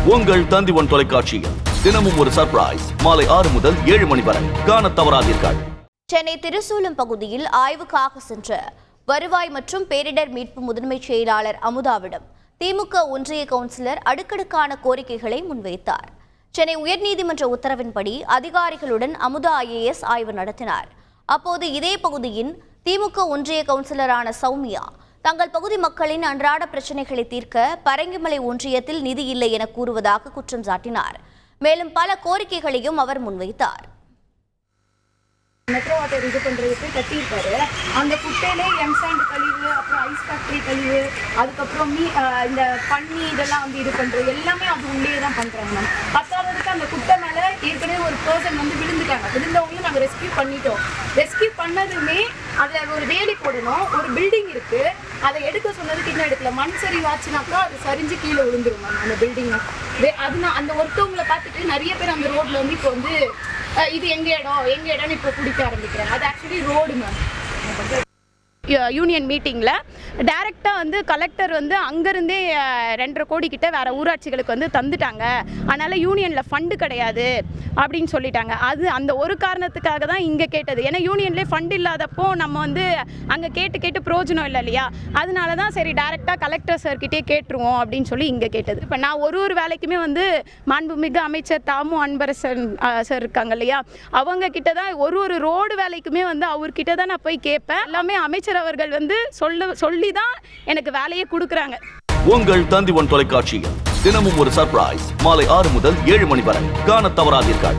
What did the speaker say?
உங்கள் தந்தி1 தொலைக்காட்சியில் தினமும் ஒரு சர்ப்ரைஸ் மாலை 6 முதல் 7 மணி வரை காணத் தவறாதீர்கள். சென்னை திருசூலம் பகுதியில் ஆய்வுக்காக சென்ற வருவாய் மற்றும் பேரிடர் மீட்பு முதன்மை செயலாளர் அமுதாவிடம் திமுக ஒன்றிய கவுன்சிலர் அடுக்கடுக்கான கோரிக்கைகளை முன்வைத்தார். சென்னை உயர்நீதிமன்ற உத்தரவின்படி அதிகாரிகளுடன் அமுதா IAS ஆய்வு நடத்தினார். அப்போது இதே பகுதியின் திமுக ஒன்றிய கவுன்சிலரான சௌமியா தங்கள் பகுதி மக்களின் அன்றாட பிரச்சனைகளை தீர்க்க பரங்கிமலை ஒன்றியத்தில் நிதி இல்லை என கூறுவதாக குற்றம் சாட்டினார். மேலும் பல கோரிக்கைகளையும் அவர் முன்வைத்தார். மெட்ரோ வாட்டர் இது பண்ணுறதுக்கு கட்டியிருப்பாரு. அந்த குட்டையிலே எம்சாண்ட் கழிவு, அப்புறம் ஐஸ் ஃபேக்ட்ரி கழிவு, அதுக்கப்புறம் இந்த பன்னி இதெல்லாம் வந்து இது பண்ணுறது எல்லாமே அது உள்ளே தான் பண்ணுறாங்க மேம். பத்தாவதுக்கு அந்த குட்டை மேலே ஏற்கனவே ஒரு பர்சன் வந்து விழுந்துட்டாங்க. விழுந்தவங்களும் நாங்கள் ரெஸ்கியூ பண்ணிட்டோம். ரெஸ்கியூ பண்ணதுமே அதில் ஒரு வேலி போடணும், ஒரு பில்டிங் இருக்குது, அதை எடுக்க சொன்னதுக்கு இன்னும் எடுக்கல. மண் சரி வாச்சுனாக்கா அது சரிஞ்சு கீழே விழுந்துரும் மேம் அந்த பில்டிங். அது அந்த ஒருத்தவங்களை பார்த்துட்டு நிறைய பேர் அந்த ரோட்டில் வந்து இப்போ வந்து இது எங்க இடம்னு இப்போ குடிக்க ஆரம்பிக்கிறாங்க. அது ஆக்சுவலி ரோடு மேம். யூனியன் மீட்டிங்கில் டைரெக்டாக வந்து கலெக்டர் வந்து அங்கேருந்தே 2.5 கோடி கிட்ட வேறு ஊராட்சிகளுக்கு வந்து தந்துட்டாங்க. அதனால் யூனியனில் ஃபண்டு கிடையாது அப்படின்னு சொல்லிட்டாங்க. அது அந்த ஒரு காரணத்துக்காக தான் இங்கே கேட்டது. ஏன்னா யூனியன்லேயே ஃபண்டு இல்லாதப்போ நம்ம வந்து அங்கே கேட்டு பிரயோஜனம் இல்லை இல்லையா? அதனால தான் சரி டைரெக்டாக கலெக்டர் சார்கிட்டே கேட்டுருவோம் அப்படின்னு சொல்லி இங்கே கேட்டது. இப்போ நான் ஒரு வேலைக்குமே வந்து மாண்புமிகு அமைச்சர் தாமு அன்பரசன் சார் இருக்காங்க இல்லையா, அவங்க கிட்ட தான் ஒரு ரோடு வேலைக்குமே வந்து அவர்கிட்ட தான் நான் போய் கேட்பேன். எல்லாமே அமைச்சர் அவர்கள் வந்து சொல்லி தான் எனக்கு வேலையை கொடுக்குறாங்க. உங்கள் தந்தி1 தொலைக்காட்சியில் தினமும் ஒரு சர்ப்ரைஸ் மாலை 6 முதல் 7 மணி வரை காணத் தவறாதீர்கள்.